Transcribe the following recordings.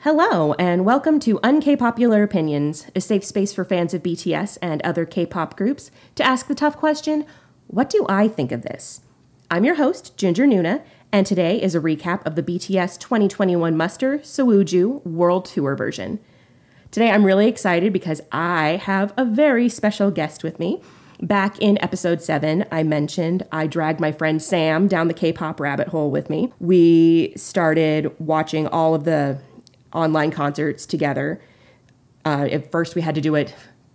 Hello, and welcome to UnKpopular Opinions, a safe space for fans of BTS and other K-pop groups to ask the tough question, what do I think of this? I'm your host, Ginger Nuna, and today is a recap of the BTS 2021 Muster Sowoozoo World Tour version. Today I'm really excited because I have a very special guest with me. Back in episode 7, I mentioned I dragged my friend Sam down the K-pop rabbit hole with me. We started watching all of the online concerts together. At first we had to do it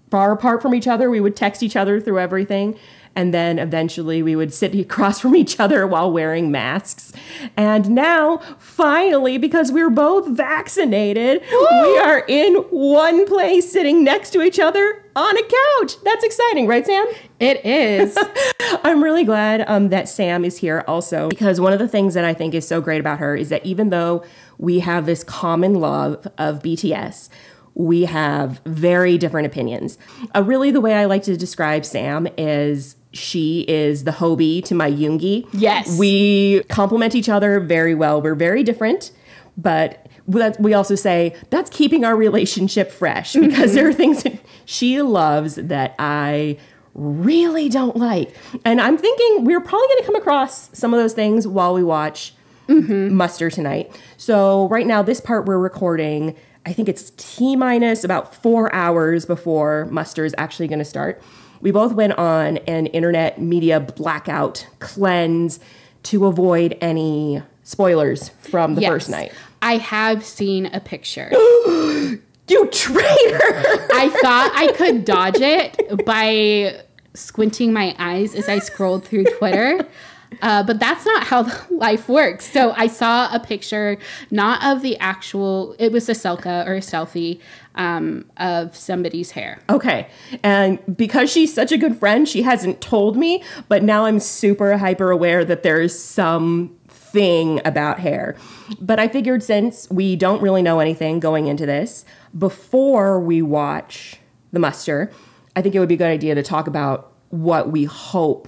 far apart from each other. We would text each other through everything. And then eventually we would sit across from each other while wearing masks. And now, finally, because we're both vaccinated, we are in one place sitting next to each other on a couch. That's exciting, right, Sam? It is. I'm really glad that Sam is here also, because one of the things that I think is so great about her is that even though we have this common love of BTS, we have very different opinions. Really, the way I like to describe Sam is she is the Hobie to my Yoongi. Yes. We complement each other very well. We're very different, but we also say that's keeping our relationship fresh because there are things that she loves that I really don't like. And I'm thinking we're probably going to come across some of those things while we watch Muster tonight. So right now, this part we're recording, I think it's T-minus about 4 hours before Muster is actually going to start. We both went on an internet media blackout cleanse to avoid any spoilers from the first night. I have seen a picture. You traitor! I thought I could dodge it by squinting my eyes as I scrolled through Twitter. But that's not how life works. So I saw a picture, not of the actual, it was a selfie or a selfie of somebody's hair. Okay. And because she's such a good friend, she hasn't told me, but now I'm super hyper aware that there's something about hair. But I figured since we don't really know anything going into this, before we watch the Muster, I think it would be a good idea to talk about what we hope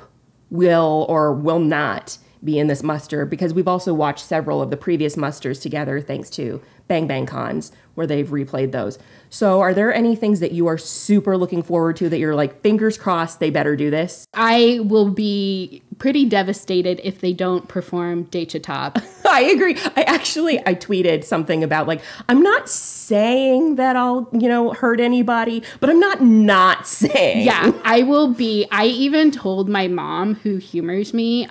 will or will not be in this Muster, because we've also watched several of the previous Musters together thanks to Bang Bang Cons, where they've replayed those. So are there any things that you are super looking forward to that you're like, fingers crossed they better do this? I will be pretty devastated if they don't perform Daechwita. I agree. I tweeted something about like, I'm not saying that I'll, hurt anybody, but I'm not saying. Yeah, I even told my mom, who humors me,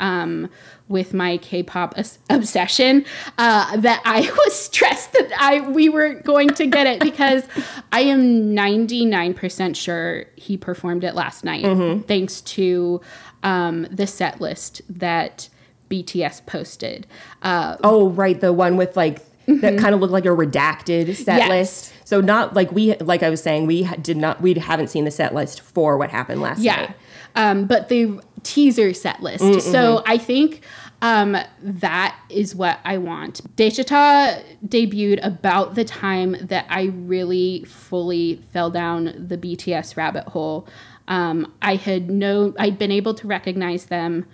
with my K-pop obsession, that I was stressed that we were going to get it because I am 99% sure he performed it last night, thanks to the set list that BTS posted. Right, the one with like that kind of looked like a redacted set list. So not like like I was saying, we haven't seen the set list for what happened last night. But the teaser set list. So I think that is what I want. Daechwita debuted about the time that I really fully fell down the BTS rabbit hole. I'd been able to recognize them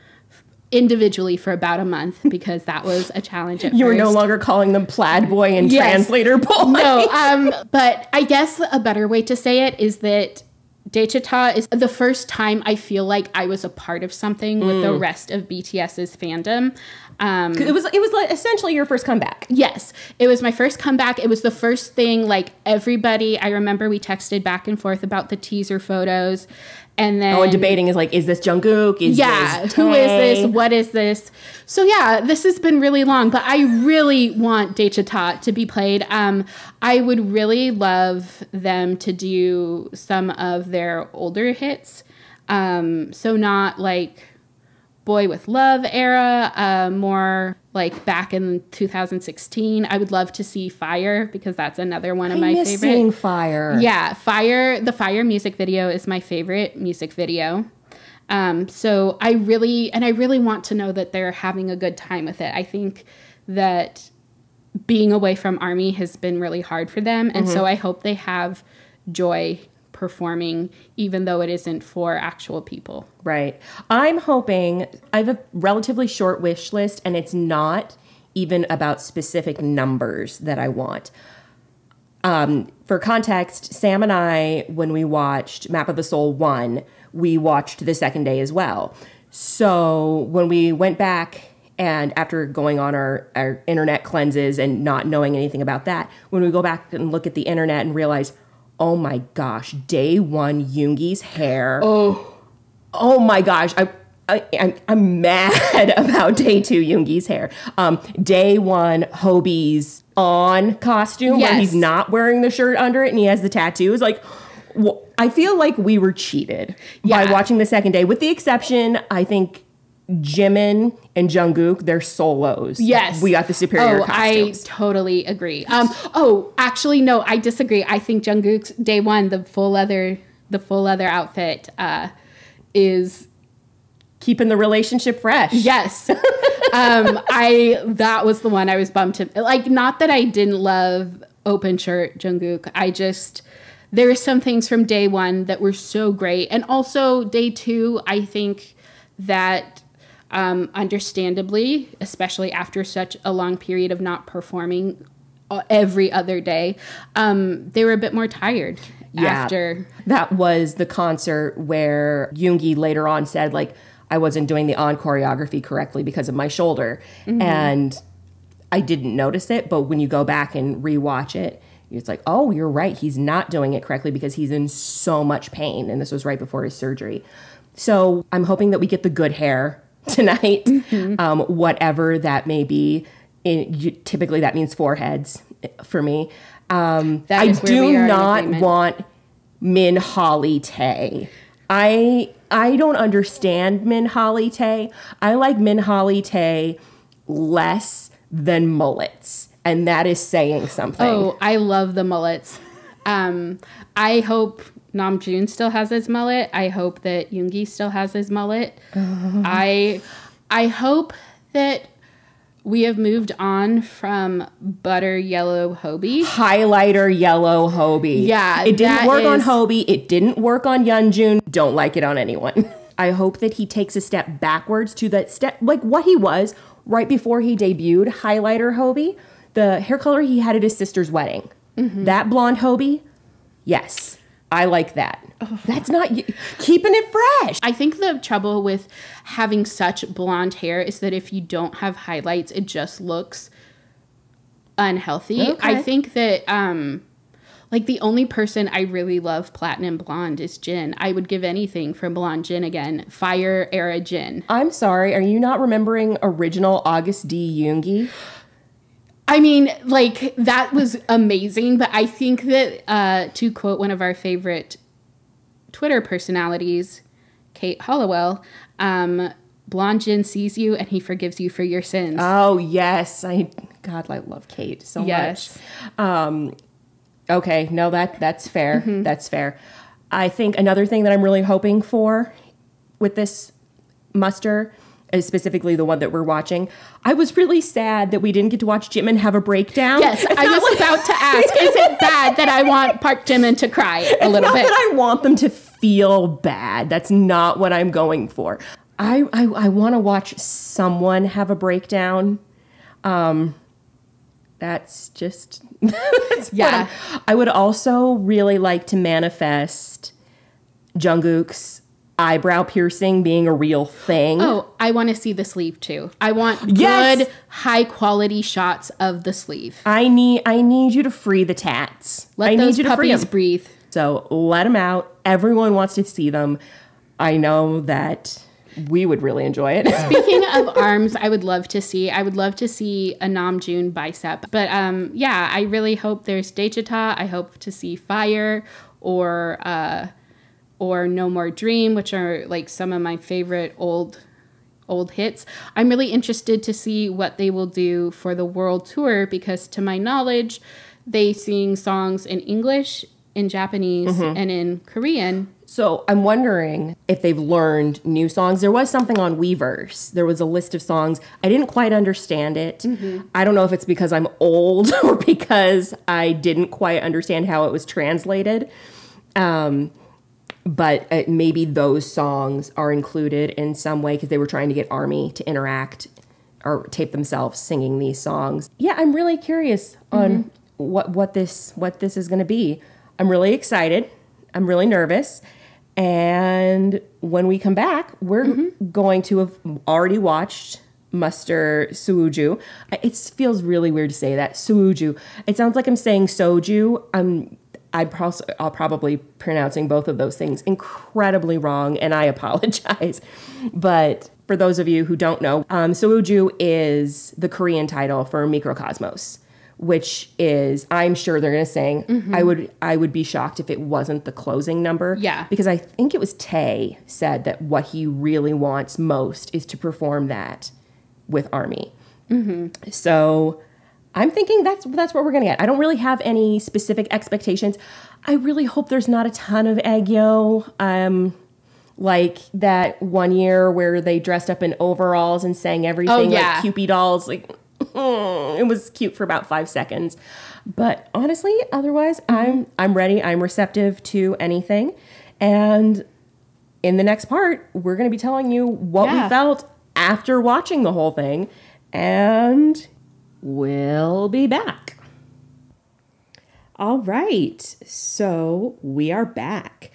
individually for about a month because that was a challenge at first. You were no longer calling them plaid boy and translator boy. No, but I guess a better way to say it is that Daechwita is the first time I feel like I was a part of something with the rest of BTS's fandom. It was like essentially your first comeback. Yes, it was my first comeback. It was the first thing, like everybody, I remember we texted back and forth about the teaser photos. And then... and debating is like, is this Jungkook? Is this who is this? What is this? So yeah, this has been really long, but I really want Daechwita to be played. I would really love them to do some of their older hits. So not like Boy with Love era, more like back in 2016. I would love to see Fire because that's another one of my favorite. Seeing Fire. Yeah, Fire. The Fire music video is my favorite music video. So I really want to know that they're having a good time with it. I think that being away from ARMY has been really hard for them, and so I hope they have joy performing, even though it isn't for actual people. Right. I'm hoping, I have a relatively short wish list, and it's not even about specific numbers that I want. For context, Sam and I, when we watched Map of the Soul 1, we watched the second day as well. So when we went back and after going on our internet cleanses and not knowing anything about that, when we go back and look at the internet and realize, oh my gosh, day one Yoongi's hair. Oh my gosh. I'm mad about day two Yoongi's hair. Day one Hobie's on costume where he's not wearing the shirt under it and he has the tattoos. Like, I feel like we were cheated by watching the second day, with the exception, I think, Jimin and Jungkook, they're solos. Yes. We got the superior costumes. I totally agree. Actually, no, I disagree. I think Jungkook's day one, the full leather outfit is keeping the relationship fresh. Yes. That was the one I was bummed to, like, not that I didn't love open shirt Jungkook. There are some things from day one that were so great. And also day two, I think that understandably, especially after such a long period of not performing every other day, they were a bit more tired after. That was the concert where Yoongi later on said, like, I wasn't doing the on choreography correctly because of my shoulder. Mm-hmm. And I didn't notice it, but when you go back and rewatch it, it's like, oh, you're right. He's not doing it correctly because he's in so much pain. And this was right before his surgery. So I'm hoping that we get the good hair tonight, whatever that may be. Typically, that means foreheads for me. I do not want Min Holly Tae. I don't understand Min Holly Tae. I like Min Holly Tae less than mullets. And that is saying something. Oh, I love the mullets. I hope Namjoon still has his mullet. I hope that Yoongi still has his mullet. I hope that we have moved on from butter yellow Hobie. Highlighter yellow Hobie. Yeah. It didn't work on Hobie. It didn't work on Yeonjun. Don't like it on anyone. I hope that he takes a step backwards to that step, like what he was right before he debuted highlighter Hobie. The hair color he had at his sister's wedding. Mm-hmm. That blonde Hobie, yes, I like that. Oh. That's not keeping it fresh. I think the trouble with having such blonde hair is that if you don't have highlights, it just looks unhealthy. Okay. I think that, like, the only person I really love platinum blonde is Jin. I would give anything for blonde Jin again. Fire era Jin. I'm sorry, are you not remembering original August D. Yoongi? I mean, like, that was amazing, but I think that, to quote one of our favorite Twitter personalities, Kate Hollowell, blonde Jin sees you and he forgives you for your sins. Oh, yes. God, I love Kate so much. Okay, no, that's fair. Mm-hmm. That's fair. I think another thing that I'm really hoping for with this muster, specifically the one that we're watching, I was really sad that we didn't get to watch Jimin have a breakdown. Yes, I was about to ask, is it bad that I want Park Jimin to cry a little bit? It's not that I want them to feel bad. That's not what I'm going for. I want to watch someone have a breakdown. That's just... yeah. I would also really like to manifest Jungkook's eyebrow piercing being a real thing. Oh, I want to see the sleeve too. I want good, high quality shots of the sleeve. I need you to free the tats. Let those puppies breathe. So let them out. Everyone wants to see them. I know that we would really enjoy it. Speaking of arms, I would love to see a Namjoon bicep. But yeah, I really hope there's Daechita. I hope to see Fire or No More Dream, which are like some of my favorite old hits. I'm really interested to see what they will do for the world tour because to my knowledge, they sing songs in English, in Japanese, and in Korean. So I'm wondering if they've learned new songs. There was something on Weverse. There was a list of songs. I didn't quite understand it. Mm-hmm. I don't know if it's because I'm old or because I didn't quite understand how it was translated. But maybe those songs are included in some way because they were trying to get ARMY to interact or tape themselves singing these songs. Yeah, I'm really curious on what this is going to be. I'm really excited. I'm really nervous. And when we come back, we're going to have already watched Muster Sowoozoo. It feels really weird to say that. Sowoozoo. It sounds like I'm saying soju. I'll probably pronouncing both of those things incredibly wrong, and I apologize. But for those of you who don't know, Sowoozoo is the Korean title for Microcosmos, which is, I'm sure they're going to sing. I would be shocked if it wasn't the closing number. Yeah. Because I think it was Tae said that what he really wants most is to perform that with Army. So I'm thinking that's what we're going to get. I don't really have any specific expectations. I really hope there's not a ton of aegyo. Like that one year where they dressed up in overalls and sang everything like Cupid dolls. Like, it was cute for about 5 seconds. But honestly, otherwise, I'm ready. I'm receptive to anything. And in the next part, we're going to be telling you what we felt after watching the whole thing. And we'll be back. All right. So we are back.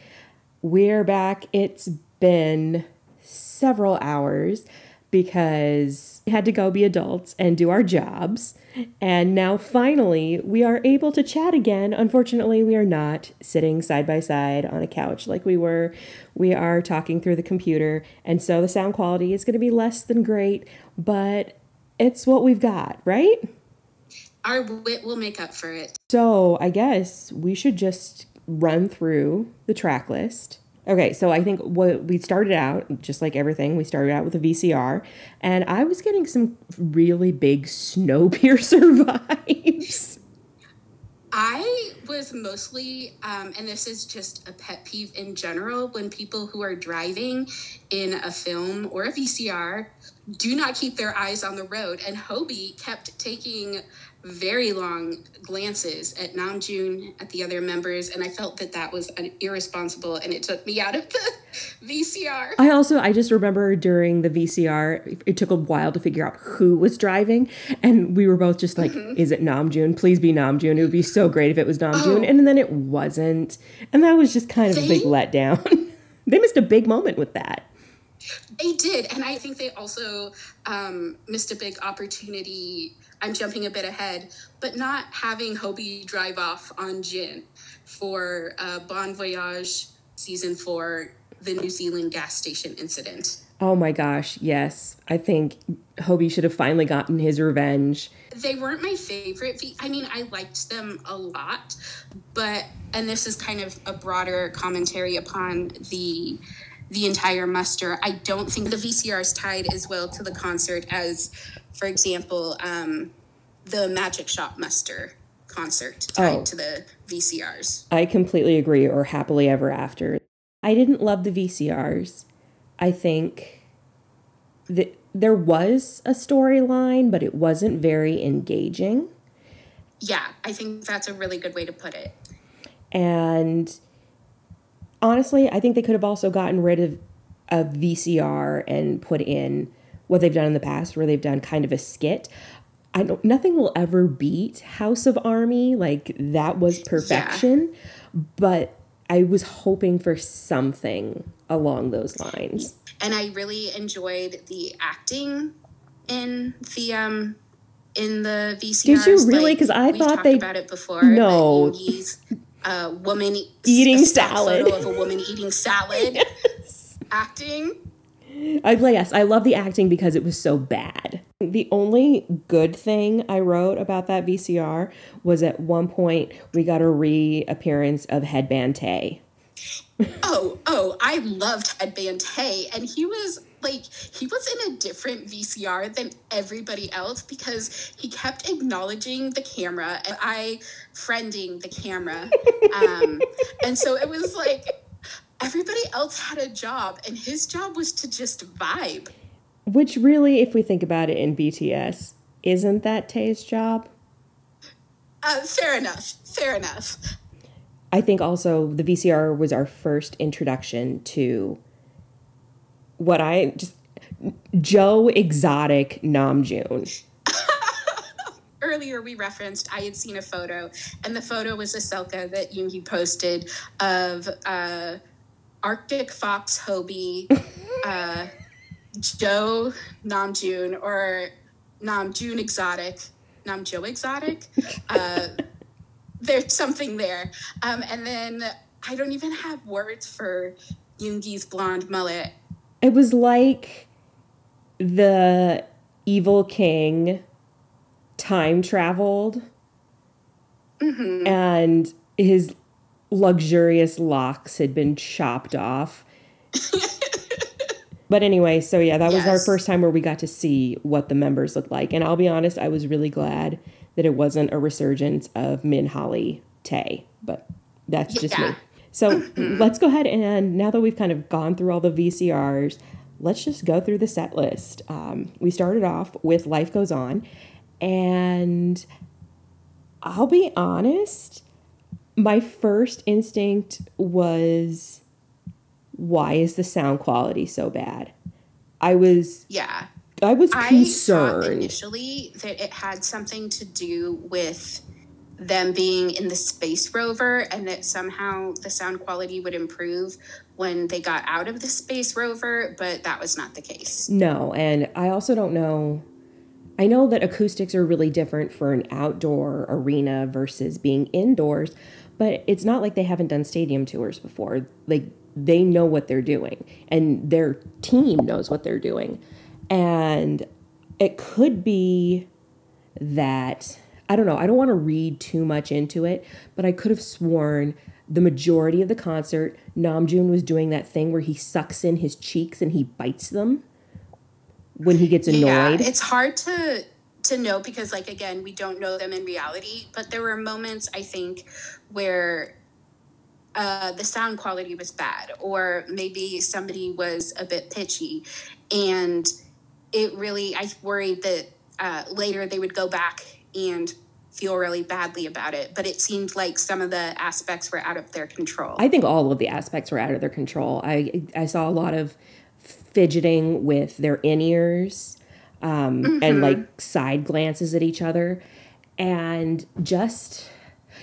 We're back. It's been several hours because we had to go be adults and do our jobs. And now finally we are able to chat again. Unfortunately, we are not sitting side by side on a couch like we were. We are talking through the computer. And so the sound quality is going to be less than great, but it's what we've got, right? Our wit will make up for it. So I guess we should just run through the track list. Okay, so I think what we started out, just like everything, we started out with a VCR, and I was getting some really big Snowpiercer vibes. I was mostly, and this is just a pet peeve in general, when people who are driving in a film or a VCR do not keep their eyes on the road. And Hobie kept taking very long glances at Namjoon, at the other members, and I felt that was irresponsible, and it took me out of the VCR. I just remember during the VCR, it took a while to figure out who was driving, and we were both just like, is it Namjoon? Please be Namjoon. It would be so great if it was Namjoon. And then it wasn't, and that was just kind of a big letdown. They missed a big moment with that. They did, and I think they also missed a big opportunity. I'm jumping a bit ahead, but not having Hobie drive off on Jin for Bon Voyage Season 4, the New Zealand gas station incident. Oh my gosh, yes. I think Hobie should have finally gotten his revenge. They weren't my favorite. I mean, I liked them a lot, and this is kind of a broader commentary upon the entire muster. I don't think the VCR is tied as well to the concert as, for example, the Magic Shop Muster concert tied to the VCRs. I completely agree, or Happily Ever After. I didn't love the VCRs. I think that there was a storyline, but it wasn't very engaging. Yeah, I think that's a really good way to put it. And honestly, I think they could have also gotten rid of a VCR and put in what they've done in the past, where they've done kind of a skit. Nothing will ever beat House of Army. Like, that was perfection. Yeah. But I was hoping for something along those lines. And I really enjoyed the acting in the VCRs. Did you really? Because I thought they talked about it before. No. Woman eating salad. Photo of a woman eating salad. Yes. Acting. Yes, I love the acting because it was so bad. The only good thing I wrote about that VCR was at one point we got a reappearance of Headband Tae. I loved Headband Tae, and he was in a different VCR than everybody else because he kept acknowledging the camera and I friending the camera. And so it was like everybody else had a job and his job was to just vibe. Which really, if we think about it in BTS, isn't that Tae's job? Fair enough. I think also the VCR was our first introduction to Joe Exotic Namjoon. earlier we referenced, I had seen a photo, and the photo was a selfie that Yoongi posted of Arctic Fox Hobie, Joe Namjoon, or Namjoon Exotic, Namjo Exotic. There's something there. And then I don't even have words for Yoongi's blonde mullet. It was like the evil king time traveled, and his luxurious locks had been chopped off. But anyway, so yeah, that was our first time where we got to see what the members looked like. And I'll be honest, I was really glad that it wasn't a resurgence of Min Holly Tae, but that's just me. So let's go ahead, and now that we've kind of gone through all the VCRs, let's just go through the set list. We started off with Life Goes On, and I'll be honest, my first instinct was, why is the sound quality so bad? I was concerned. I thought initially that it had something to do with them being in the space rover, and that somehow the sound quality would improve when they got out of the space rover, but that was not the case. No, and I also don't know. I know that acoustics are really different for an outdoor arena versus being indoors, but it's not like they haven't done stadium tours before. Like, they know what they're doing, and their team knows what they're doing. And it could be that, I don't know, I don't want to read too much into it, but I could have sworn the majority of the concert, Namjoon was doing that thing where he sucks in his cheeks and he bites them when he gets annoyed. Yeah, it's hard to know because, like, again, we don't know them in reality, but there were moments, I think, where the sound quality was bad, or maybe somebody was a bit pitchy, and it really, I worried that later they would go back and feel really badly about it, but it seemed like some of the aspects were out of their control. I think all of the aspects were out of their control. I saw a lot of fidgeting with their in-ears, and like side glances at each other, and just,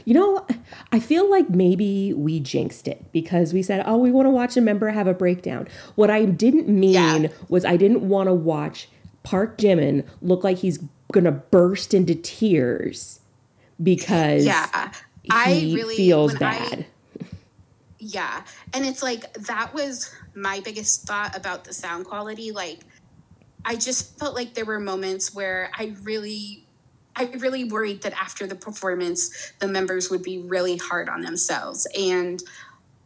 you know, I feel like maybe we jinxed it because we said, oh, we want to watch a member have a breakdown. What I didn't mean was I didn't want to watch Park Jimin look like he's gonna burst into tears because he really feels bad. And it's like, that was my biggest thought about the sound quality. Like, I just felt like there were moments where I really worried that after the performance, the members would be really hard on themselves. And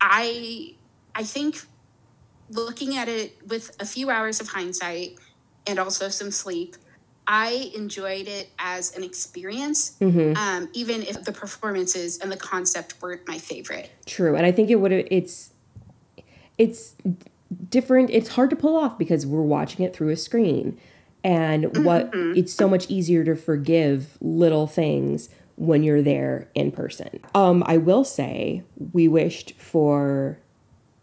I think, looking at it with a few hours of hindsight and also some sleep, I enjoyed it as an experience, even if the performances and the concept weren't my favorite. True. And I think it's different. It's hard to pull off because we're watching it through a screen. And it's so much easier to forgive little things when you're there in person. I will say we wished for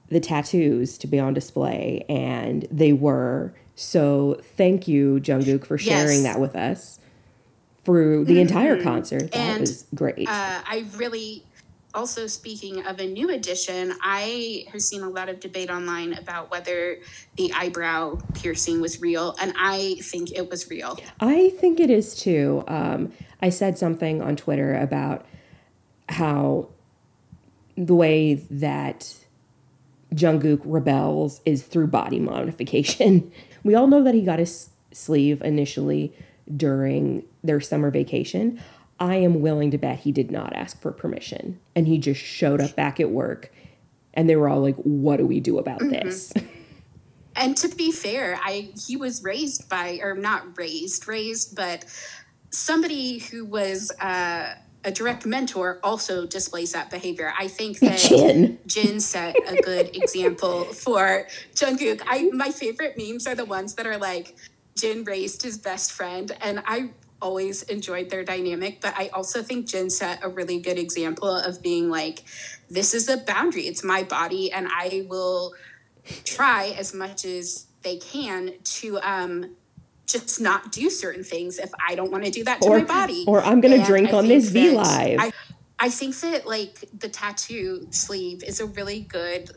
the tattoos to be on display, and they were. So thank you, Jungkook, for sharing that with us through the entire concert. That was great. I really, also speaking of a new addition, I have seen a lot of debate online about whether the eyebrow piercing was real, and I think it was real. I think it is too. I said something on Twitter about how the way that Jungkook rebels is through body modification. We all know that he got his sleeve initially during their summer vacation. I am willing to bet he did not ask for permission, and he just showed up back at work, and they were all like, what do we do about this? And to be fair, he was raised by, or not raised, but somebody who was a direct mentor also displays that behavior. I think that Jin set a good example for Jungkook. My favorite memes are the ones that are like, Jin raised his best friend, and I always enjoyed their dynamic, but I also think Jin set a really good example of being like, this is a boundary. It's my body, and I will try as much as they can to just not do certain things if I don't want to do that to my body. Or I'm going to drink on this V Live. I think that, like, the tattoo sleeve is a really good,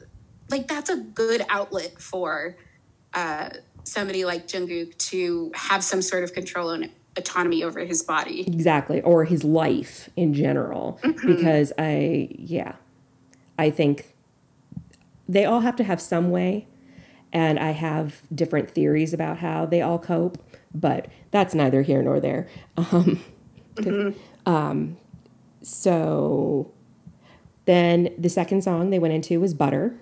like, that's a good outlet for somebody like Jungkook to have some sort of control and autonomy over his body. Exactly. Or his life in general. Because I think they all have to have some way. And I have different theories about how they all cope. But that's neither here nor there. So then the second song they went into was Butter.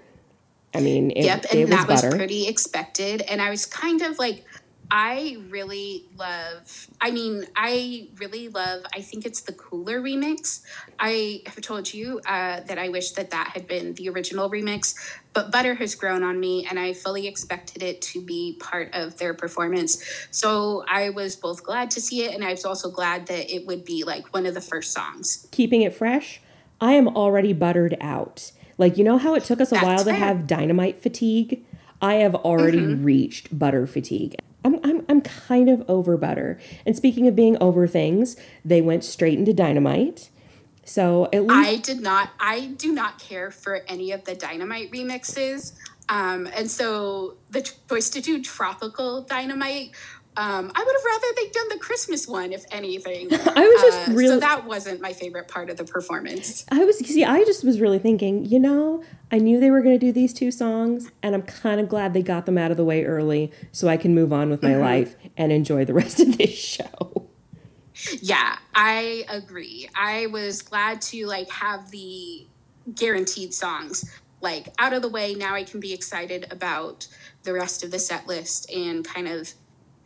I mean, it was Butter. Pretty expected. And I was kind of like, I really love, I think it's the Cooler remix. I have told you that I wish that had been the original remix, but Butter has grown on me and I fully expected it to be part of their performance. So I was both glad to see it and I was also glad that it would be like one of the first songs. Keeping it fresh, I am already buttered out. Like, you know how it took us a while to have Dynamite fatigue? I have already reached Butter fatigue. I'm kind of over Butter. And speaking of being over things, they went straight into Dynamite. So at least I do not care for any of the Dynamite remixes. And so the choice to do Tropical Dynamite, I would have rather they'd done the Christmas one, if anything. I was just really... So that wasn't my favorite part of the performance. I just was really thinking, I knew they were going to do these two songs, and I'm kind of glad they got them out of the way early so I can move on with my life and enjoy the rest of this show. Yeah, I agree. I was glad to, like, have the guaranteed songs, like, out of the way. Now I can be excited about the rest of the set list and kind of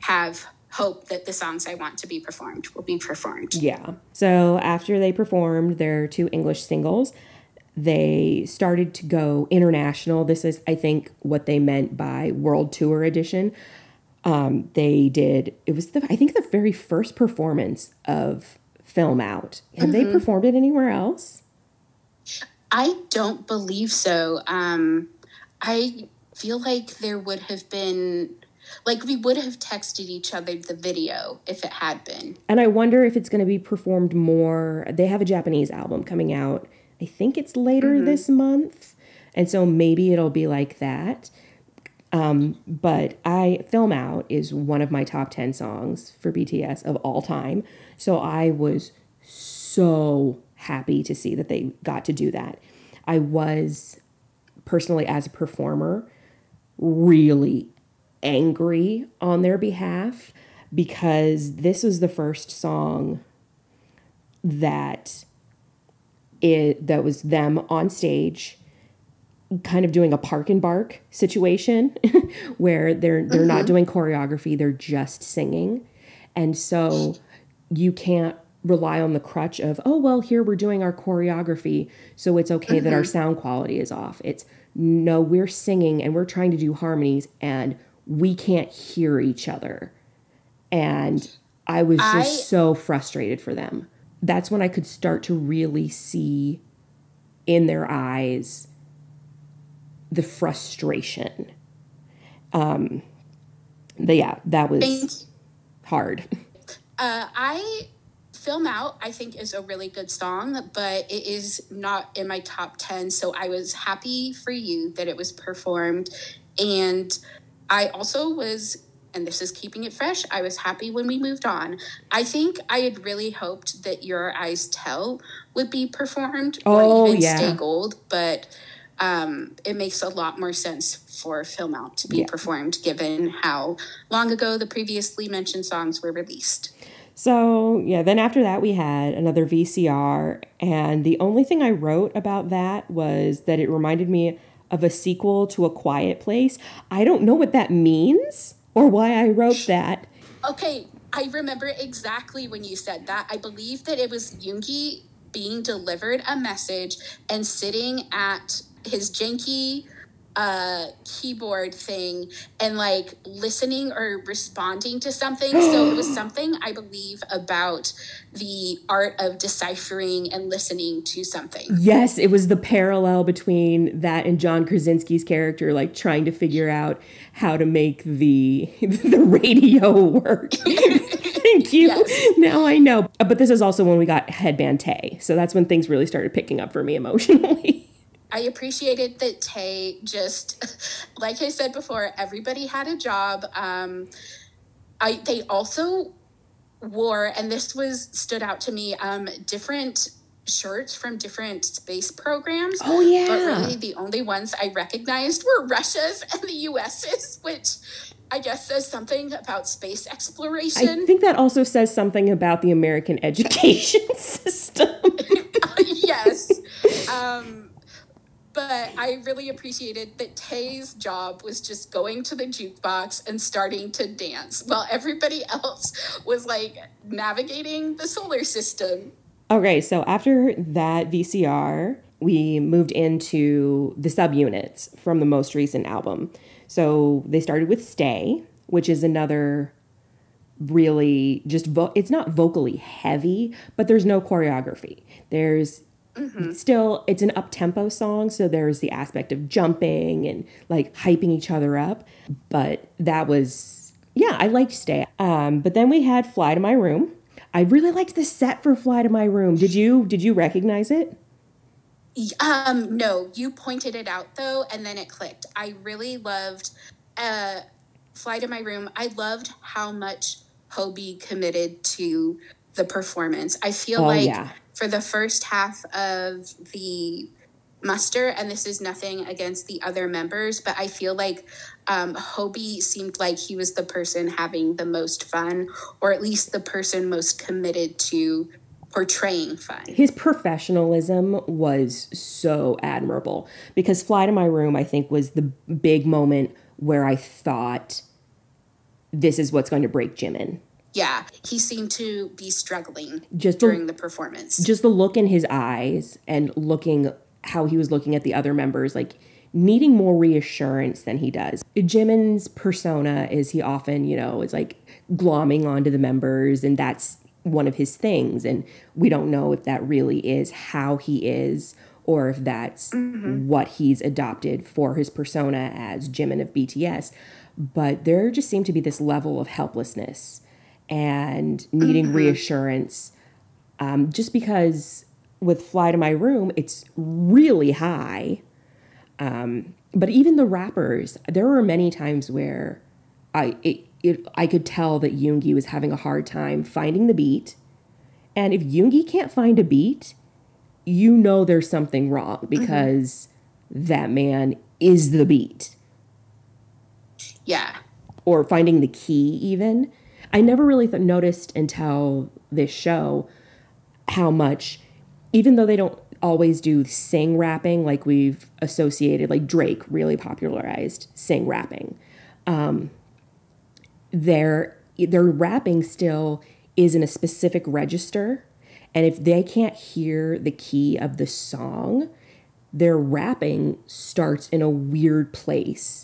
have hope that the songs I want to be performed will be performed. Yeah. So after they performed their two English singles, they started to go international. This is, I think, what they meant by World Tour Edition. It was the very first performance of Film Out. Have they performed it anywhere else? I don't believe so. I feel like there would have been... Like, we would have texted each other the video if it had been. And I wonder if it's going to be performed more. They have a Japanese album coming out. I think it's later this month. And so maybe it'll be like that. But Film Out is one of my top 10 songs for BTS of all time. So I was so happy to see that they got to do that. I was, personally, as a performer, really angry on their behalf because this was the first song that was them on stage kind of doing a park and bark situation where they're not doing choreography, they're just singing. And so you can't rely on the crutch of, oh, well, here we're doing our choreography, so it's okay that our sound quality is off. It's, no, we're singing and we're trying to do harmonies and we can't hear each other. And I was just so frustrated for them. That's when I could start to really see in their eyes the frustration. That was hard. Film Out, I think, is a really good song, but it is not in my top 10. So I was happy for you that it was performed. And I also was, and this is keeping it fresh, I was happy when we moved on. I think I had really hoped that Your Eyes Tell would be performed or even Stay Gold, but it makes a lot more sense for Film Out to be performed given how long ago the previously mentioned songs were released. So, then after that we had another VCR, and the only thing I wrote about that was that it reminded me of a sequel to A Quiet Place. I don't know what that means or why I wrote that. Okay, I remember exactly when you said that. I believe that it was Yoongi being delivered a message and sitting at his janky keyboard thing and like listening or responding to something. So it was something, I believe, about the art of deciphering and listening to something. Yes, it was the parallel between that and John Krasinski's character, like trying to figure out how to make the radio work. Thank you. Yes. Now I know. But this is also when we got Headband Tay. So that's when things really started picking up for me emotionally. I appreciated that Tay just, like I said before, everybody had a job. They also wore, and this stood out to me, different shirts from different space programs. Oh, yeah. But really the only ones I recognized were Russia's and the US's, which I guess says something about space exploration. I think that also says something about the American education system. Yes. But I really appreciated that Tay's job was just going to the jukebox and starting to dance while everybody else was like navigating the solar system. Okay, so after that VCR, we moved into the subunits from the most recent album. So they started with Stay, which is another really just, it's not vocally heavy, but there's no choreography. There's still, it's an up-tempo song, so there's the aspect of jumping and like hyping each other up. But that was, yeah, I liked Stay. But then we had Fly to My Room. I really liked the set for Fly to My Room. Did you recognize it? No, you pointed it out though, and then it clicked. I really loved Fly to My Room. I loved how much Hobie committed to the performance. I feel for the first half of the muster, and this is nothing against the other members, but I feel like Hobie seemed like he was the person having the most fun, or at least the person most committed to portraying fun. His professionalism was so admirable, because Fly to My Room, I think, was the big moment where I thought, this is what's going to break Jimin. Yeah, he seemed to be struggling during the performance. Just the look in his eyes and how he was looking at the other members, like needing more reassurance than he does. Jimin's persona is he often, is like glomming onto the members, and that's one of his things. And we don't know if that really is how he is, or if that's what he's adopted for his persona as Jimin of BTS. But there just seemed to be this level of helplessness and needing reassurance, just because with Fly to My Room, it's really high. But even the rappers, there were many times where I could tell that Yoongi was having a hard time finding the beat. And if Yoongi can't find a beat, there's something wrong, because that man is the beat. Yeah. Or finding the key even. I never really noticed until this show how much, even though they don't always do sing rapping like we've associated, like Drake really popularized sing rapping, their rapping still is in a specific register. And if they can't hear the key of the song, their rapping starts in a weird place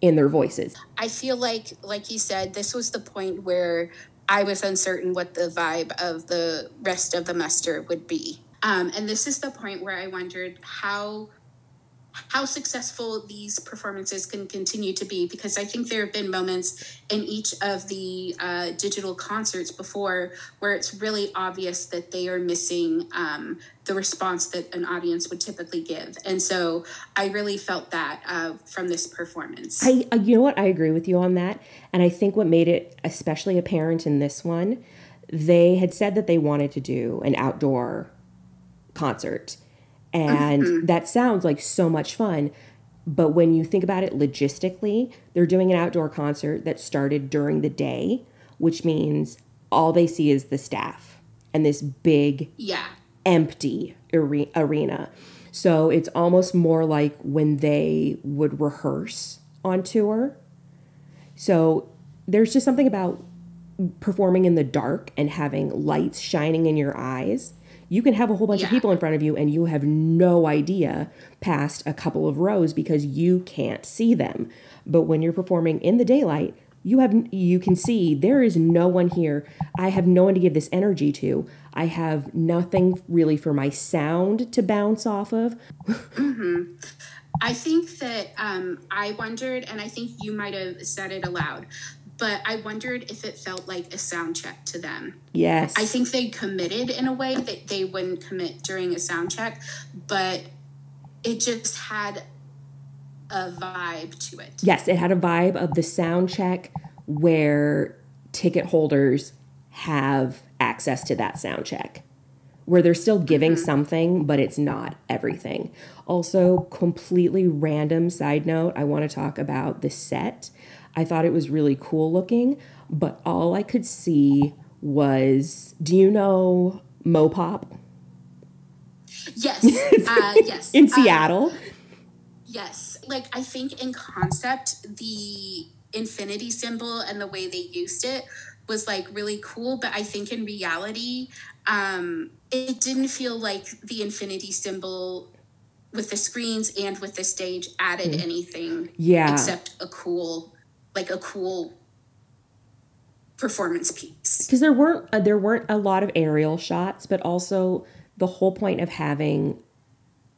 in their voices. I feel like you said, this was the point where I was uncertain what the vibe of the rest of the muster would be. And this is the point where I wondered how successful these performances can continue to be, because I think there have been moments in each of the digital concerts before where it's really obvious that they are missing the response that an audience would typically give. And so I really felt that from this performance. You know what? I agree with you on that. And I think what made it especially apparent in this one, they had said that they wanted to do an outdoor concert. And that sounds like so much fun. But when you think about it logistically, they're doing an outdoor concert that started during the day, which means all they see is the staff and this big, empty arena. So it's almost more like when they would rehearse on tour. So there's just something about performing in the dark and having lights shining in your eyes. You can have a whole bunch of Yeah. people in front of you and you have no idea past a couple of rows because you can't see them. But when you're performing in the daylight, you can see there is no one here. I have no one to give this energy to. I have nothing really for my sound to bounce off of. I think that I wondered, and I think you might have said it aloud, but I wondered if it felt like a sound check to them. Yes. I think they committed in a way that they wouldn't commit during a sound check, but it just had a vibe to it. Yes, it had a vibe of the sound check where ticket holders have access to that sound check, where they're still giving something, but it's not everything. Also, completely random side note, I want to talk about the set. I thought it was really cool looking, but all I could see was, do you know Mopop? Yes. Yes. In Seattle? Yes. Like, I think in concept, the infinity symbol and the way they used it was like really cool. But I think in reality, it didn't feel like the infinity symbol with the screens and with the stage added anything. Yeah. Except a cool performance piece. Because there weren't a lot of aerial shots, but also the whole point of having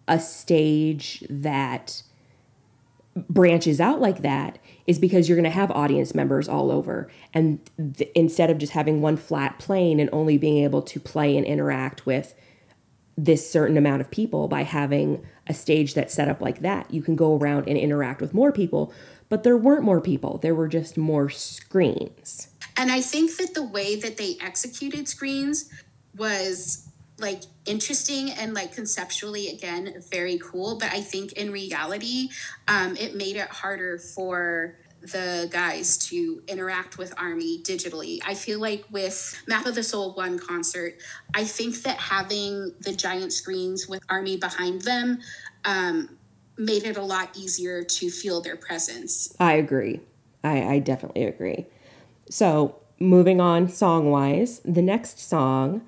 a stage that branches out like that is because you're going to have audience members all over. And instead of just having one flat plane and only being able to play and interact with this certain amount of people, by having a stage that's set up like that, you can go around and interact with more people. But there weren't more people. There were just more screens. And I think that the way that they executed screens was like interesting and like conceptually, again, very cool. But I think in reality, it made it harder for the guys to interact with Army digitally. I feel like with Map of the Soul 1 concert, I think that having the giant screens with Army behind them made it a lot easier to feel their presence. I agree. I definitely agree. So moving on song-wise, the next song,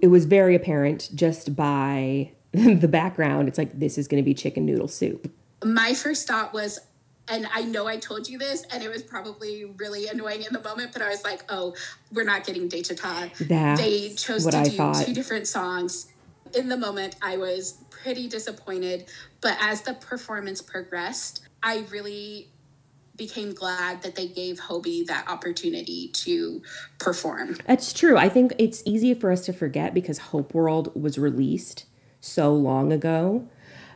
it was very apparent just by the background. It's like, this is going to be Chicken Noodle Soup. My first thought was, and I know I told you this, and it was probably really annoying in the moment, but I was like, oh, we're not getting De Chata. They chose to do two different songs. In the moment, I was pretty disappointed. But as the performance progressed, I really became glad that they gave Hobie that opportunity to perform. That's true. I think it's easy for us to forget because Hope World was released so long ago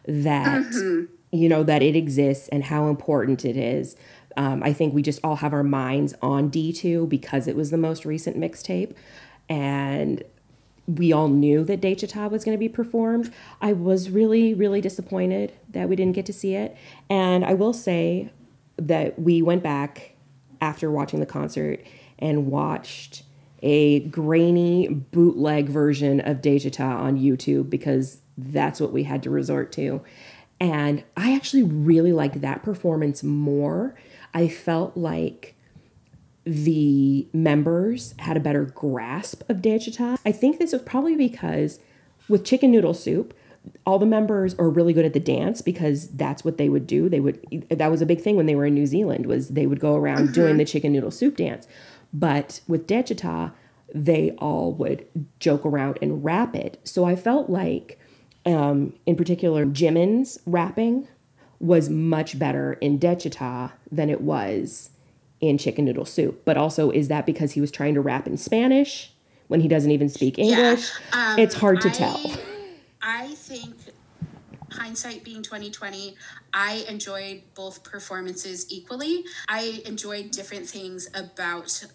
that, you know, that it exists and how important it is. I think we just all have our minds on D2 because it was the most recent mixtape. And we all knew that De Chata was going to be performed. I was really, really disappointed that we didn't get to see it. And I will say that we went back after watching the concert and watched a grainy bootleg version of De Chata on YouTube because that's what we had to resort to. And I actually really liked that performance more. I felt like the members had a better grasp of De Chata. I think this was probably because with Chicken Noodle Soup, all the members are really good at the dance because that's what they would do. That was a big thing when they were in New Zealand, was they would go around doing the Chicken Noodle Soup dance. But with De Chata, they all would joke around and rap it. So I felt like, in particular, Jimin's rapping was much better in De Chata than it was in Chicken Noodle Soup. But also, is that because he was trying to rap in Spanish when he doesn't even speak English? Yeah. It's hard to tell. I think, hindsight being 2020, I enjoyed both performances equally. I enjoyed different things about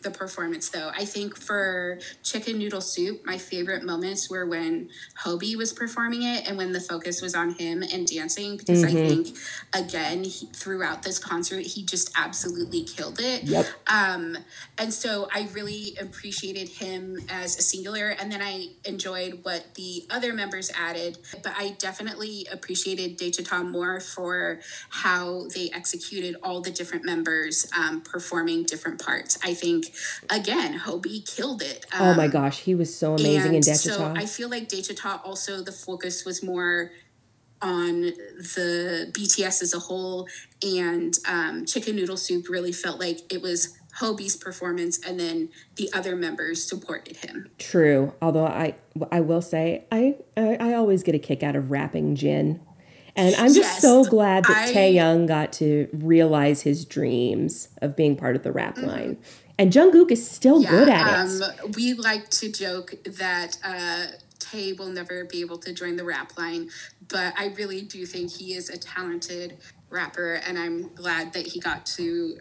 the performance, though. I think for Chicken Noodle Soup, my favorite moments were when Hobie was performing it and when the focus was on him and dancing, because I think, again, throughout this concert, he just absolutely killed it. Yep. And so I really appreciated him as a singular, and then I enjoyed what the other members added, but I definitely appreciated De Chata more more for how they executed all the different members performing different parts. I think, again, Hobie killed it. Oh my gosh, he was so amazing in Daechwita. So I feel like Daechwita also, the focus was more on the BTS as a whole, and Chicken Noodle Soup really felt like it was Hobie's performance, and then the other members supported him. True, although I will say I always get a kick out of rapping Jin, and I'm just so glad that Taehyung got to realize his dreams of being part of the rap line, and Jungkook is still good at it. We like to joke that Tae will never be able to join the rap line, but I really do think he is a talented rapper, and I'm glad that he got to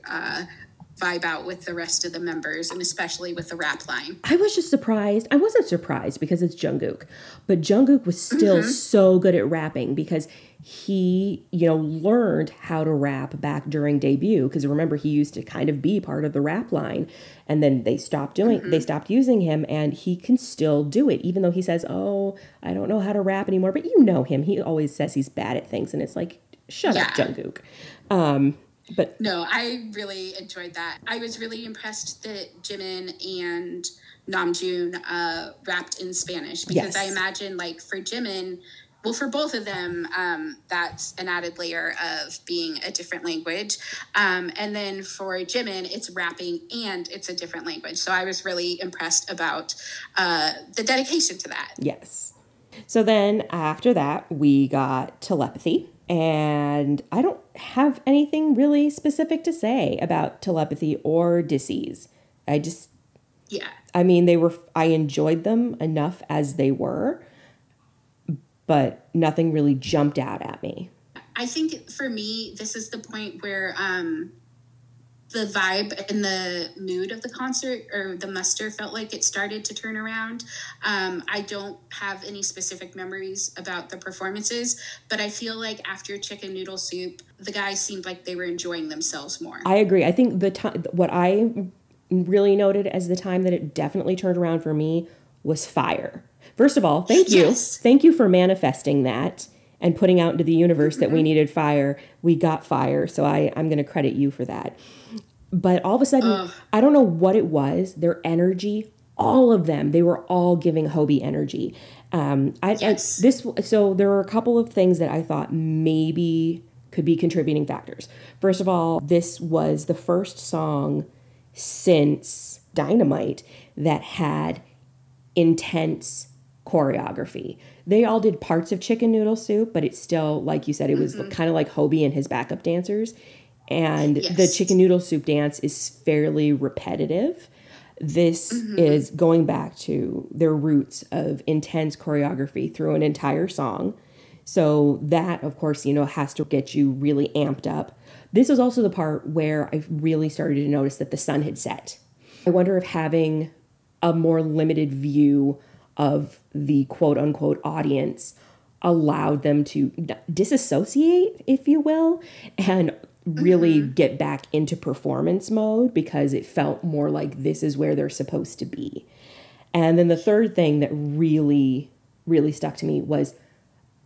vibe out with the rest of the members, and especially with the rap line. I was just surprised. I wasn't surprised because it's Jungkook, but Jungkook was still so good at rapping because he, learned how to rap back during debut. Because remember, he used to kind of be part of the rap line, and then they stopped using him, and he can still do it, even though he says, "Oh, I don't know how to rap anymore." But you know him; he always says he's bad at things, and it's like, shut up, Jungkook. But no, I really enjoyed that. I was really impressed that Jimin and Namjoon rapped in Spanish, because I imagine, like, for Jimin, well, for both of them, that's an added layer of being a different language. And then for Jimin, it's rapping and it's a different language. So I was really impressed about the dedication to that. Yes. So then after that, we got Telepathy. And I don't have anything really specific to say about Telepathy or Disease. I mean, I enjoyed them enough as they were, but nothing really jumped out at me. I think for me, this is the point where the vibe and the mood of the concert, or the muster, felt like it started to turn around. I don't have any specific memories about the performances, but I feel like after Chicken Noodle Soup, the guys seemed like they were enjoying themselves more. I agree. I think what I really noted as the time that it definitely turned around for me was Fire. First of all, thank you. Thank you for manifesting that and putting out into the universe that we needed Fire. We got Fire, so I'm going to credit you for that. But all of a sudden, I don't know what it was, their energy, all of them, they were all giving Hobie energy. So there were a couple of things that I thought maybe could be contributing factors. First of all, this was the first song since Dynamite that had intense choreography. They all did parts of Chicken Noodle Soup, but it's still, like you said, it was kind of like Hobie and his backup dancers. And the Chicken Noodle Soup dance is fairly repetitive. This is going back to their roots of intense choreography through an entire song. So that, of course, has to get you really amped up. This is also the part where I really started to notice that the sun had set. I wonder if having a more limited view of the quote-unquote audience allowed them to disassociate, if you will, and really get back into performance mode, because it felt more like this is where they're supposed to be. And then the third thing that really, really stuck to me was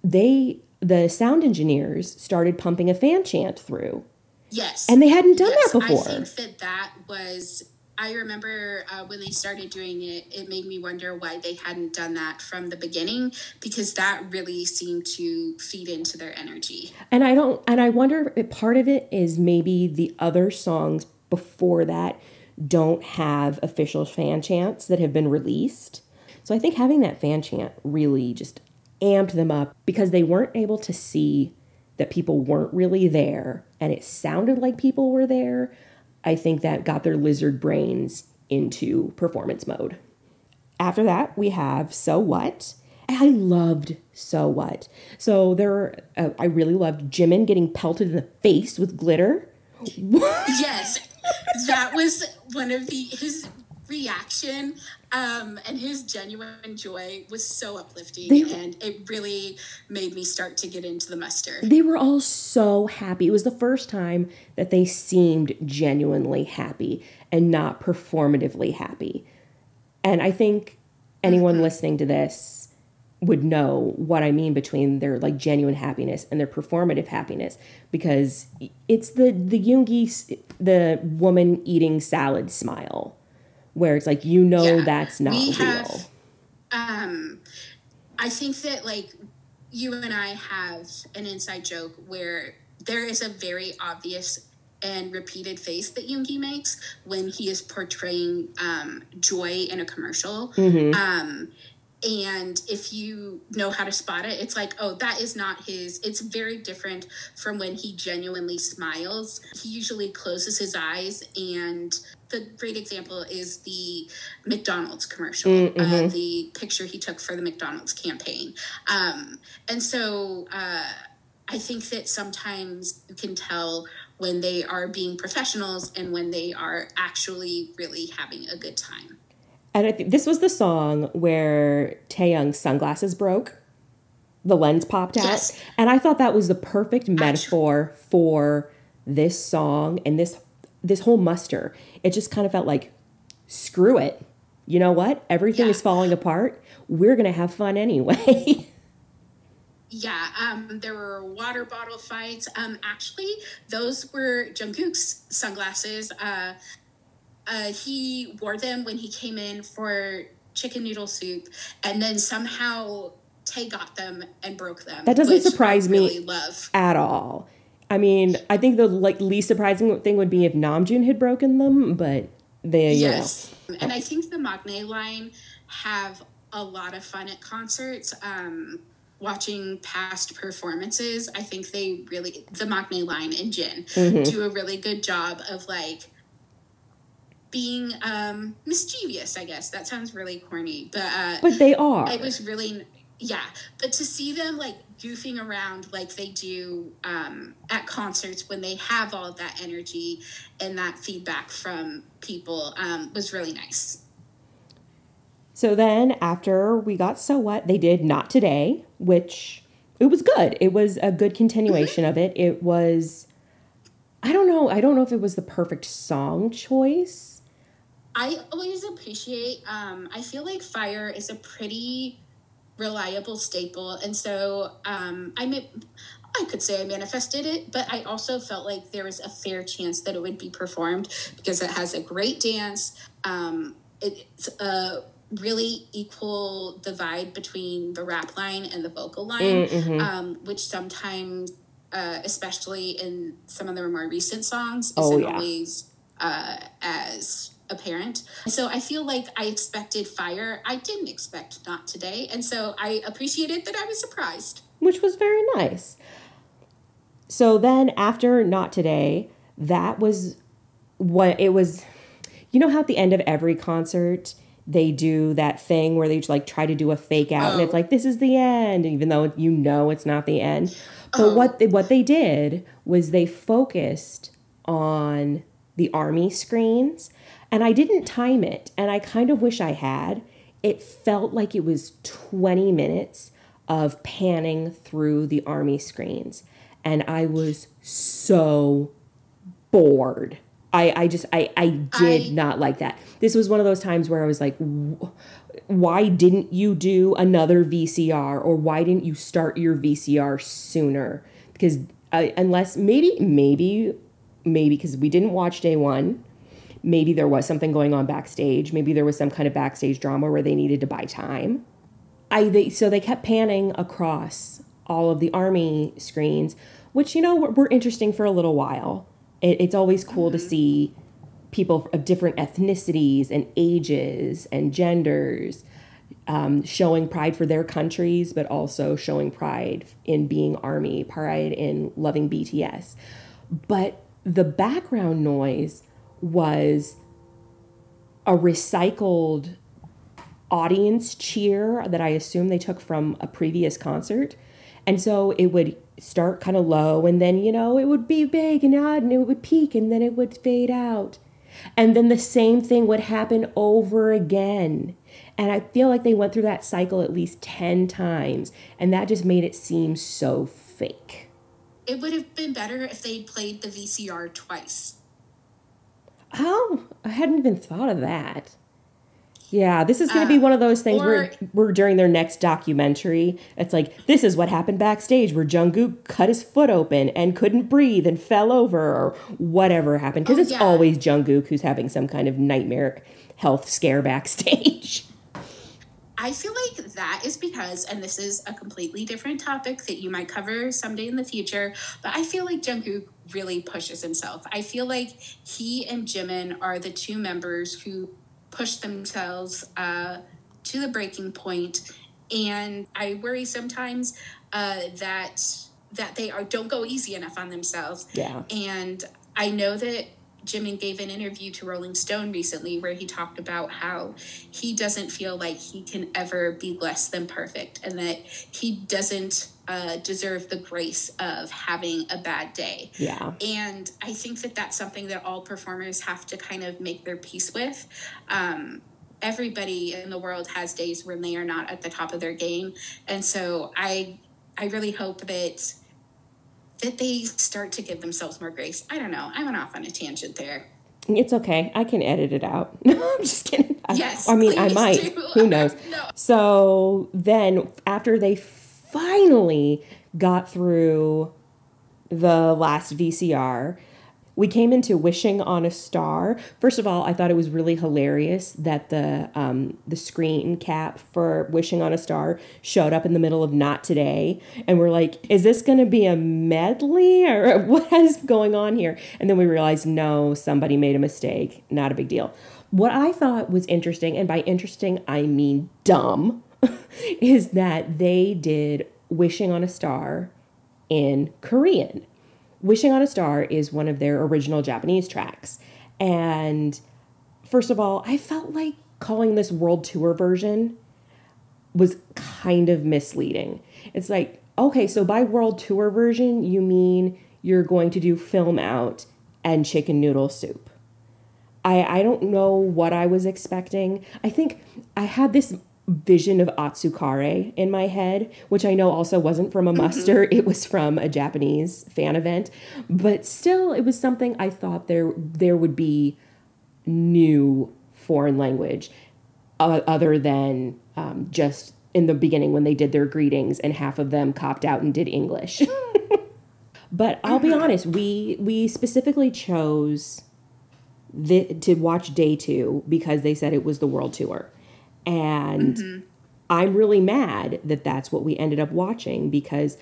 the sound engineers started pumping a fan chant through. Yes. And they hadn't done that before. I think that was... I remember when they started doing it, it made me wonder why they hadn't done that from the beginning, because that really seemed to feed into their energy. And I wonder if part of it is maybe the other songs before that don't have official fan chants that have been released. So I think having that fan chant really just amped them up, because they weren't able to see that people weren't really there, and it sounded like people were there. I think that got their lizard brains into performance mode. After that, we have So What. I loved So What. So I really loved Jimin getting pelted in the face with glitter. Yes, that was one of his reaction and his genuine joy was so uplifting, and it really made me start to get into the muster. They were all so happy. It was the first time that they seemed genuinely happy and not performatively happy. And I think anyone listening to this would know what I mean between their like genuine happiness and their performative happiness, because it's the Yoongi, the woman eating salad smile, where it's like, that's not real. I think that like you and I have an inside joke where there is a very obvious and repeated face that Yoongi makes when he is portraying joy in a commercial. And if you know how to spot it, it's like, oh, that is not his. It's very different from when he genuinely smiles. He usually closes his eyes. And the great example is the McDonald's commercial, the picture he took for the McDonald's campaign. And so I think that sometimes you can tell when they are being professionals and when they are actually really having a good time. And I think this was the song where Taeyoung's sunglasses broke. The lens popped out. Yes. And I thought that was the perfect metaphor for this song and this whole muster. It just kind of felt like, screw it. You know what? Everything is falling apart. We're going to have fun anyway. Yeah, there were water bottle fights. Actually, those were Jungkook's sunglasses. He wore them when he came in for chicken noodle soup, and then somehow Tae got them and broke them. That doesn't surprise me at all. I mean, I think the least surprising thing would be if Namjoon had broken them, but they, yes. And I think the Magne line have a lot of fun at concerts. Watching past performances, I think they really, the Magne line and Jin do a really good job of like being mischievous, I guess. That sounds really corny, but they are. It was really, but to see them like goofing around like they do at concerts when they have all of that energy and that feedback from people was really nice. So then after we got So What, they did Not Today, which it was good. It was a good continuation of it. It was, I don't know if it was the perfect song choice. I always appreciate, I feel like Fire is a pretty reliable staple. And so I could say I manifested it, but I also felt like there was a fair chance that it would be performed because it has a great dance. It's a really equal divide between the rap line and the vocal line, which sometimes, especially in some of their more recent songs, isn't always as apparent. So I feel like I expected Fire. I didn't expect Not Today. And so I appreciated that I was surprised. Which was very nice. So then after Not Today, that was what it was. You know how at the end of every concert, they do that thing where they like try to do a fake out and it's like, this is the end, even though you know it's not the end. But what they did was they focused on the army screens, and I didn't time it, and I kind of wish I had. It felt like it was 20 minutes of panning through the army screens, and I was so bored. I did not like that. This was one of those times where I was like, why didn't you do another VCR, or why didn't you start your VCR sooner? Because unless maybe because we didn't watch day one, maybe there was something going on backstage. Maybe there was some kind of backstage drama where they needed to buy time. So they kept panning across all of the army screens, which, were interesting for a little while. It's always cool to see people of different ethnicities and ages and genders showing pride for their countries, but also showing pride in being army, pride in loving BTS. But the background noise was a recycled audience cheer that I assume they took from a previous concert. And so it would start kind of low, and then, it would be big and odd, and it would peak, and then it would fade out. And then the same thing would happen over again. And I feel like they went through that cycle at least 10 times, and that just made it seem so fake. It would have been better if they'd played the VCR twice. Oh, I hadn't even thought of that. Yeah, this is going to be one of those things where during their next documentary, it's like, this is what happened backstage where Jungkook cut his foot open and couldn't breathe and fell over or whatever happened. Because it's always Jungkook who's having some kind of nightmare health scare backstage. I feel like that is because, and this is a completely different topic that you might cover someday in the future, but I feel like Jungkook really pushes himself. I feel like he and Jimin are the two members who push themselves to the breaking point, and I worry sometimes that they don't go easy enough on themselves. Yeah, and I know that Jimin gave an interview to Rolling Stone recently where he talked about how he doesn't feel like he can ever be less than perfect, and that he doesn't deserve the grace of having a bad day. Yeah. And I think that that's something that all performers have to kind of make their peace with. Everybody in the world has days when they are not at the top of their game. And so I really hope that they start to give themselves more grace. I don't know. I went off on a tangent there. It's okay. I can edit it out. No, I'm just kidding. Yes, I mean, I might. Do. Who knows? No. So then after they finally got through the last VCR, we came into Wishing on a Star. First of all, I thought it was really hilarious that the screen cap for Wishing on a Star showed up in the middle of Not Today. And we're like, is this going to be a medley or what is going on here? And then we realized, no, somebody made a mistake. Not a big deal. What I thought was interesting, and by interesting, I mean dumb, is that they did Wishing on a Star in Korean. Wishing on a Star is one of their original Japanese tracks. And first of all, I felt like calling this world tour version was kind of misleading. It's like, okay, so by world tour version, you mean you're going to do Film Out and Chicken Noodle Soup. I don't know what I was expecting. I think I had this vision of Atsukare in my head, which I know also wasn't from a Muster. It was from a Japanese fan event. But still, it was something I thought there would be new foreign language other than just in the beginning when they did their greetings and half of them copped out and did English. But I'll be honest, we specifically chose to watch day 2 because they said it was the world tour. And I'm really mad that that's what we ended up watching because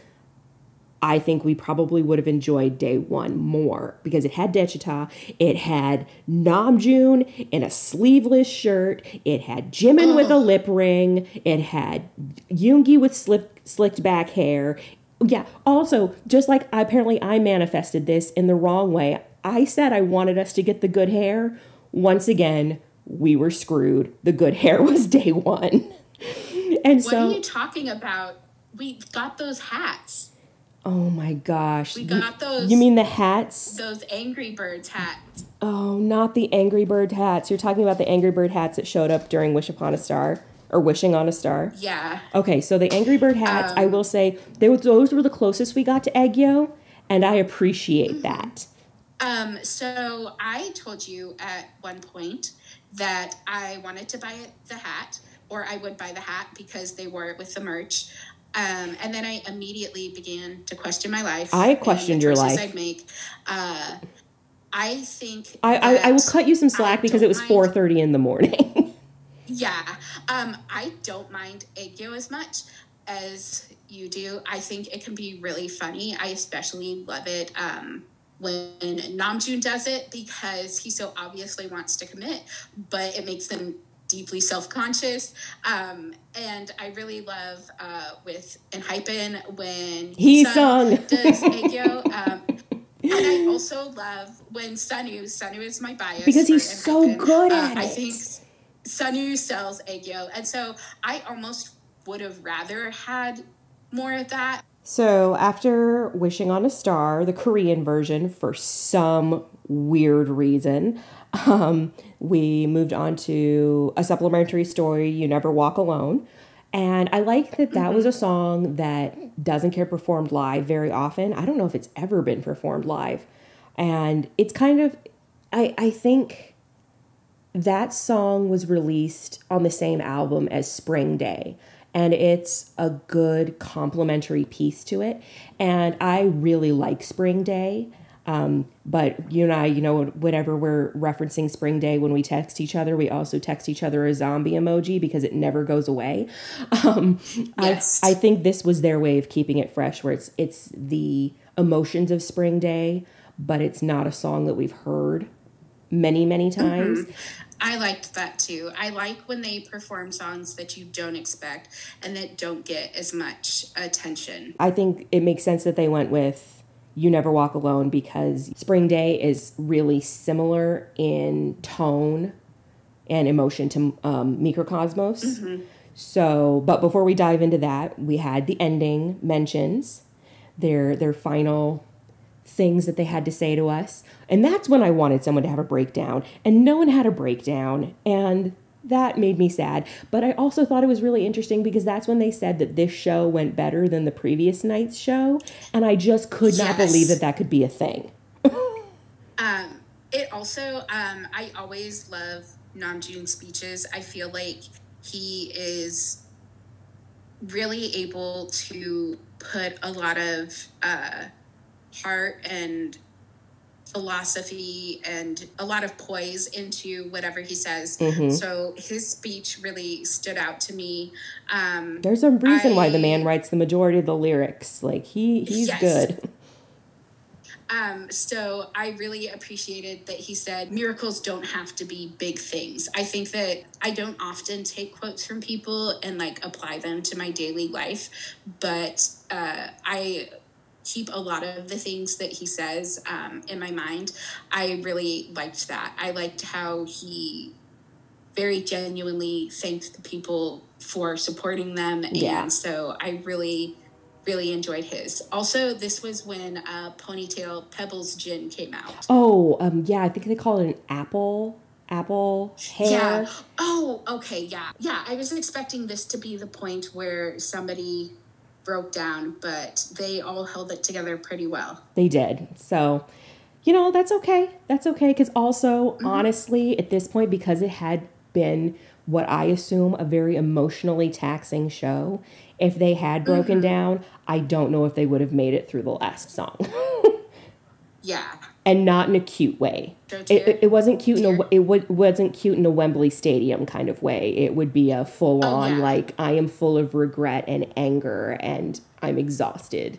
I think we probably would have enjoyed day 1 more because it had Daechita, it had Namjoon in a sleeveless shirt, it had Jimin with a lip ring, it had Yoongi with slicked back hair. Yeah, also, just like apparently I manifested this in the wrong way, I said I wanted us to get the good hair. Once again, we were screwed. The good hair was day 1. And what are you talking about? We got those hats. Oh my gosh. We got those. You mean the hats? Those Angry Birds hats. Oh, not the Angry Bird hats. You're talking about the Angry Bird hats that showed up during Wish Upon a Star or Wishing on a Star? Yeah. Okay, so the Angry Bird hats, I will say, those were the closest we got to Aegyo, and I appreciate that. So I told you at one point that I wanted to buy the hat, or I would buy the hat because they wore it with the merch. And then I immediately began to question my life. I questioned your life. I'd make. I think I will cut you some slack because it was 4:30 in the morning. Yeah. I don't mind Aegyo as much as you do. I think it can be really funny. I especially love it when Namjoon does it because he so obviously wants to commit, but it makes them deeply self-conscious. And I really love with UnKpopular when he sung does Aegyo. And I also love when Sunwoo is my bias. Because he's so good at it. I think Sunwoo sells Aegyo. And so I almost would have rather had more of that. So after Wishing on a Star, the Korean version, for some weird reason, we moved on to A Supplementary Story, You Never Walk Alone. And I like that was a song that Doesn't Care performed live very often. I don't know if it's ever been performed live. And it's kind of, I think that song was released on the same album as Spring Day. And it's a good complementary piece to it. And I really like Spring Day. But you and I, whenever we're referencing Spring Day, when we text each other, we also text each other a zombie emoji because it never goes away. Yes. I think this was their way of keeping it fresh, where it's the emotions of Spring Day, but it's not a song that we've heard many, many times. Mm-hmm. I liked that too. I like when they perform songs that you don't expect and that don't get as much attention. I think it makes sense that they went with You Never Walk Alone because Spring Day is really similar in tone and emotion to Microcosmos. Mm-hmm. So, but before we dive into that, we had the ending mentions, their final things that they had to say to us. And that's when I wanted someone to have a breakdown. And no one had a breakdown. And that made me sad. But I also thought it was really interesting because that's when they said that this show went better than the previous night's show. And I just could not believe that could be a thing. It also, I always love Namjoon's speeches. I feel like he is really able to put a lot of heart and philosophy and a lot of poise into whatever he says. Mm-hmm. So his speech really stood out to me. There's a reason why the man writes the majority of the lyrics. Like he's good. So I really appreciated that he said miracles don't have to be big things. I think that I don't often take quotes from people and like apply them to my daily life, but I keep a lot of the things that he says in my mind. I really liked that. I liked how he very genuinely thanked the people for supporting them. Yeah. And so I really enjoyed his. Also, this was when Ponytail Pebbles Gin came out. Oh, yeah, I think they call it an apple hair. Yeah. Oh, okay, yeah. Yeah, I was expecting this to be the point where somebody broke down, but they all held it together pretty well. They did. So, that's okay. That's okay, because also, honestly, at this point, because it had been what I assume a very emotionally taxing show, if they had broken down, I don't know if they would have made it through the last song. Yeah. And not in a cute way. It wasn't cute wasn't cute in a Wembley Stadium kind of way. It would be a full on like I am full of regret and anger and I'm exhausted.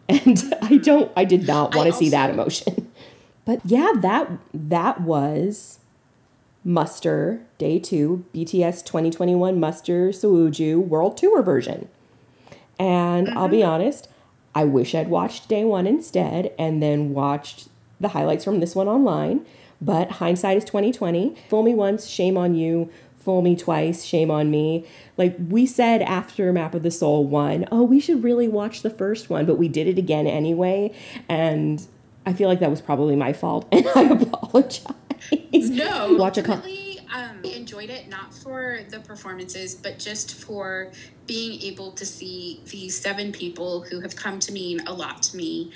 And I did not want to see that emotion. But yeah, that was Muster Day 2 BTS 2021 Muster Sowoozoo World Tour version. And I'll be honest, I wish I'd watched Day 1 instead and then watched the highlights from this one online, but hindsight is 2020. Fool me once, shame on you. Fool me twice, shame on me. Like we said after Map of the Soul 1, oh, we should really watch the first one, but we did it again anyway, and I feel like that was probably my fault, and I apologize. No, ultimately, I enjoyed it, not for the performances, but just for being able to see these 7 people who have come to mean a lot to me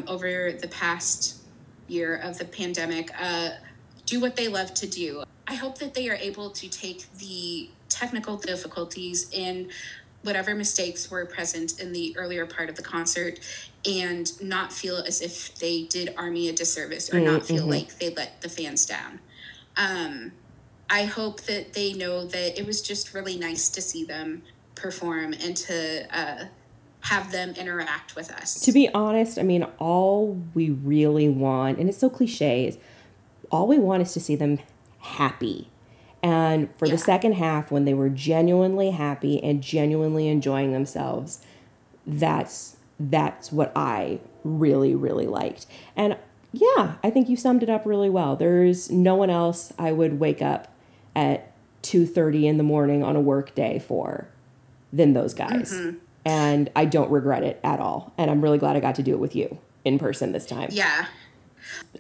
over the past year of the pandemic, do what they love to do. I hope that they are able to take the technical difficulties and whatever mistakes were present in the earlier part of the concert and not feel as if they did ARMY a disservice or not feel like they let the fans down. I hope that they know that it was just really nice to see them perform and to have them interact with us. To be honest, I mean, all we really want, and it's so cliche, is all we want is to see them happy. And for the second half, when they were genuinely happy and genuinely enjoying themselves, that's what I really, really liked. And yeah, I think you summed it up really well. There's no one else I would wake up at 2:30 in the morning on a work day for than those guys. And I don't regret it at all. And I'm really glad I got to do it with you in person this time. Yeah.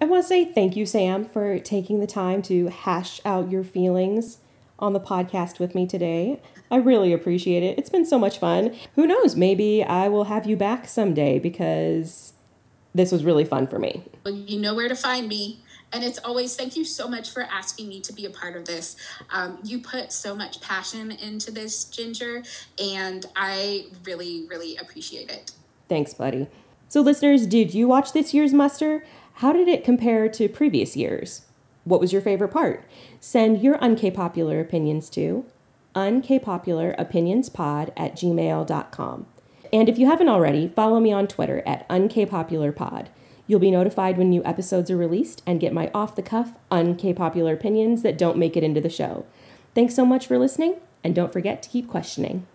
I want to say thank you, Sam, for taking the time to hash out your feelings on the podcast with me today. I really appreciate it. It's been so much fun. Who knows? Maybe I will have you back someday because this was really fun for me. Well, you know where to find me. And it's always, thank you so much for asking me to be a part of this. You put so much passion into this, Ginger, and I really, really appreciate it. Thanks, buddy. So listeners, did you watch this year's muster? How did it compare to previous years? What was your favorite part? Send your UnKpopular opinions to unkpopularopinionspod@gmail.com. And if you haven't already, follow me on Twitter at UnKpopularPod. You'll be notified when new episodes are released and get my off-the-cuff, UnKpopular opinions that don't make it into the show. Thanks so much for listening, and don't forget to keep questioning.